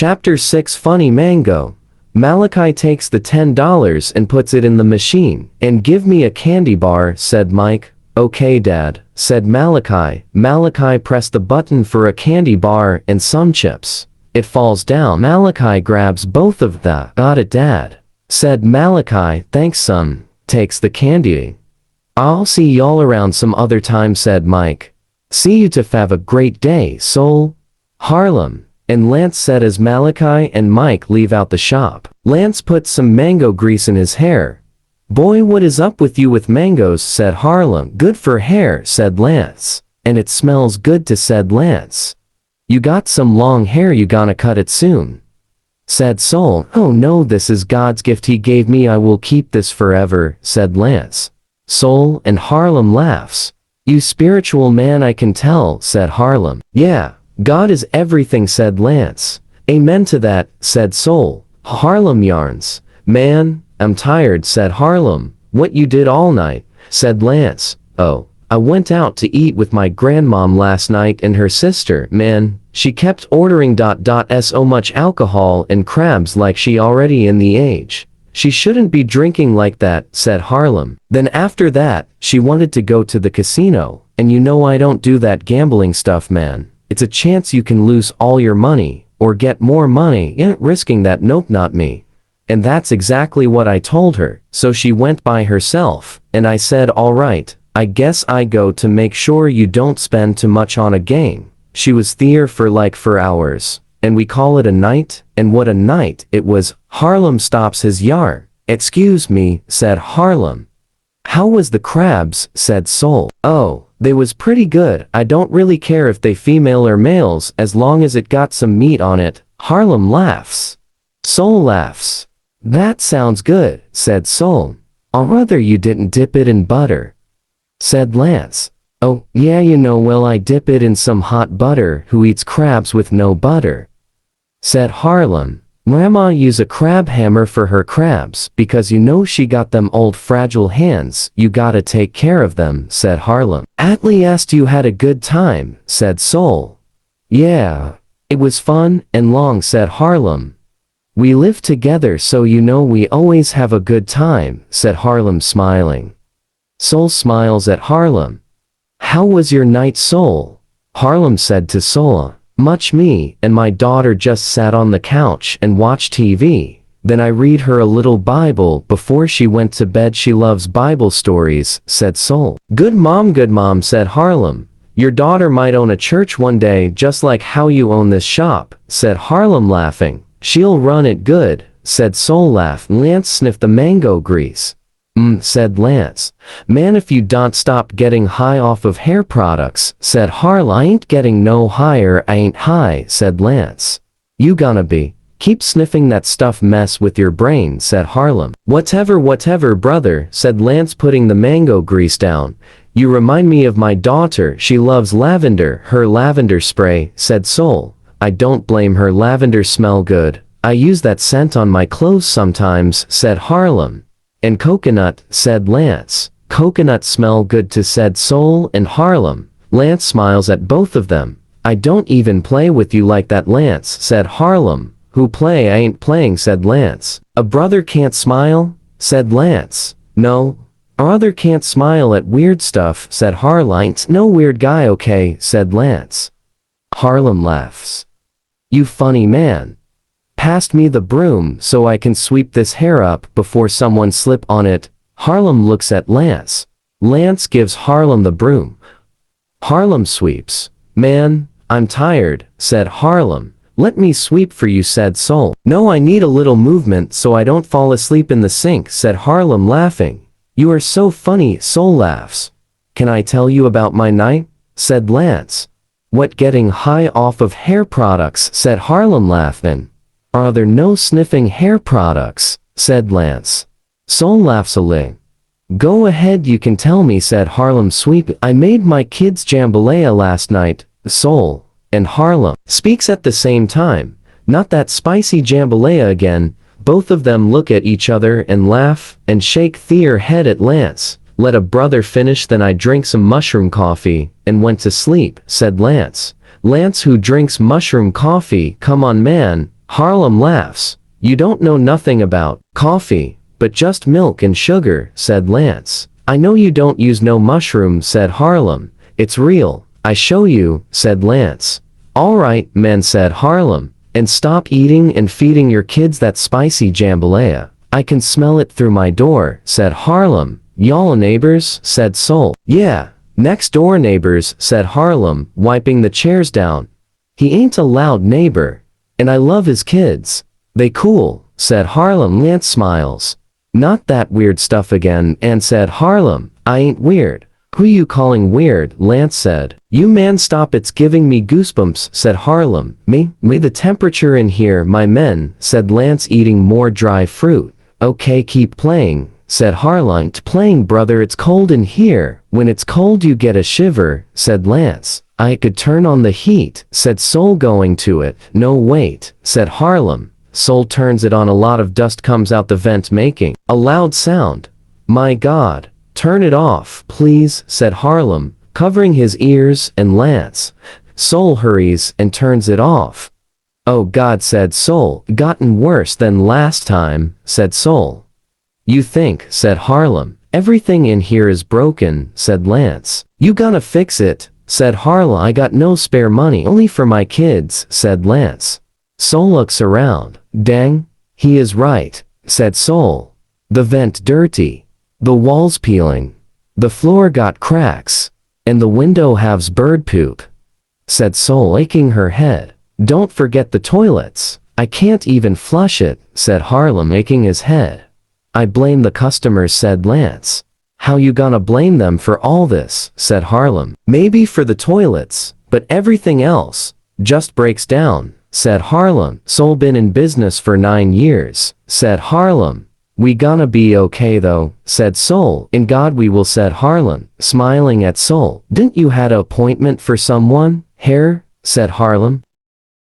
Chapter 6 Funny Mango. Malachi takes the $10 and puts it in the machine. And give me a candy bar, said Mike. Okay, Dad, said Malachi. Malachi pressed the button for a candy bar and some chips. It falls down. Malachi grabs both of the. Got it, Dad, said Malachi. Thanks, son. Takes the candy. I'll see y'all around some other time, said Mike. See you to have a great day, Soul. Harlem. And Lance said as Malachi and Mike leave out the shop. Lance put some mango grease in his hair. Boy, what is up with you with mangoes, said Harlem. Good for hair, said Lance. And it smells good too, said Lance. You got some long hair, you gonna cut it soon, said Soul. Oh no, this is God's gift he gave me, I will keep this forever, said Lance. Soul and Harlem laughs. You spiritual man, I can tell, said Harlem. Yeah, God is everything, said Lance. Amen to that, said Soul. Harlem yarns. Man, I'm tired, said Harlem. What you did all night, said Lance. Oh, I went out to eat with my grandmom last night and her sister. Man, she kept ordering so much alcohol and crabs like she already in the age. She shouldn't be drinking like that, said Harlem. Then after that, she wanted to go to the casino, and you know I don't do that gambling stuff, man. It's a chance you can lose all your money, or get more money, ain't risking that, nope, not me. And that's exactly what I told her, so she went by herself, and I said alright, I guess I go to make sure you don't spend too much on a game. She was there for hours, and we call it a night, and what a night it was. Harlem stops his yarn. Excuse me, said Harlem. How was the crabs, said Soul. Oh, they was pretty good. I don't really care if they female or males as long as it got some meat on it. Harlem laughs. Soul laughs. That sounds good, said Soul. I'd rather you didn't dip it in butter, said Lance. Oh, yeah, you know, well, I dip it in some hot butter. Who eats crabs with no butter, said Harlem. Grandma use a crab hammer for her crabs because you know she got them old fragile hands. You gotta take care of them, said Harlem. At least you had a good time, said Soul. Yeah, it was fun and long, said Harlem. We live together so you know we always have a good time, said Harlem, smiling. Soul smiles at Harlem. How was your night, Soul? Harlem said to Soul. Much. Me and my daughter just sat on the couch and watched TV. Then I read her a little Bible before she went to bed. She loves Bible stories, said Soul. Good mom, said Harlem. Your daughter might own a church one day just like how you own this shop, said Harlem, laughing. She'll run it good, said Soul, laugh. Lance sniffed the mango grease. Said Lance. Man, if you don't stop getting high off of hair products, said Harlem. I ain't getting no higher, I ain't high, said Lance. You gonna be. Keep sniffing that stuff, mess with your brain, said Harlem. Whatever, brother, said Lance, putting the mango grease down. You remind me of my daughter, she loves lavender, her lavender spray, said Soul. I don't blame her, lavender smell good. I use that scent on my clothes sometimes, said Harlem. And coconut, said Lance. Coconut smell good too, said Soul and Harlem. Lance smiles at both of them. I don't even play with you like that, Lance, said Harlem. Who play? I ain't playing, said Lance. A brother can't smile, said Lance. No, a brother can't smile at weird stuff, said Harlem. Ain't no weird guy, okay, said Lance. Harlem laughs. You funny man. Pass me the broom so I can sweep this hair up before someone slip on it. Harlem looks at Lance. Lance gives Harlem the broom. Harlem sweeps. Man, I'm tired, said Harlem. Let me sweep for you, said Soul. No, I need a little movement so I don't fall asleep in the sink, said Harlem, laughing. You are so funny, Soul laughs. Can I tell you about my night? Said Lance. What, getting high off of hair products, said Harlem, laughing. Are there no sniffing hair products, said Lance. Soul laughs a little. Go ahead, you can tell me, said Harlem, sweep. I made my kids jambalaya last night. Soul and Harlem speaks at the same time. Not that spicy jambalaya again. Both of them look at each other and laugh and shake their head at Lance. Let a brother finish, then I drink some mushroom coffee and went to sleep, said Lance. Lance, who drinks mushroom coffee? Come on, man. Harlem laughs. You don't know nothing about coffee, but just milk and sugar, said Lance. I know you don't use no mushroom, said Harlem. It's real. I show you, said Lance. Alright, men, said Harlem. And stop eating and feeding your kids that spicy jambalaya. I can smell it through my door, said Harlem. Y'all neighbors, said Soul. Yeah, next door neighbors, said Harlem, wiping the chairs down. He ain't a loud neighbor. And I love his kids. They cool, said Harlem. Lance smiles. Not that weird stuff again, and said Harlem. I ain't weird. Who you calling weird? Lance said. You man stop, it's giving me goosebumps, said Harlem. Me? The temperature in here, my men, said Lance, eating more dry fruit. Okay, keep playing, said Harlem. Playing, brother, it's cold in here. When it's cold you get a shiver, said Lance. I could turn on the heat, said Soul, going to it. No wait, said Harlem. Soul turns it on, a lot of dust comes out the vent making a loud sound. My God. Turn it off, please, said Harlem, covering his ears and Lance. Soul hurries and turns it off. Oh God, said Soul. Gotten worse than last time, said Soul. You think, said Harlem. Everything in here is broken, said Lance. You gonna fix it, said Harlem. I got no spare money, only for my kids, said Lance. Soul looks around. Dang, he is right, said Soul. The vent dirty. The walls peeling. The floor got cracks. And the window has bird poop, said Soul, aching her head. Don't forget the toilets. I can't even flush it, said Harlem, aching his head. I blame the customers, said Lance. How you gonna blame them for all this, said Harlem. Maybe for the toilets, but everything else just breaks down, said Harlem. Soul been in business for 9 years, said Harlem. We gonna be okay though, said Soul. In God we will, said Harlem, smiling at Soul. Didn't you had an appointment for someone, Hair? Said Harlem.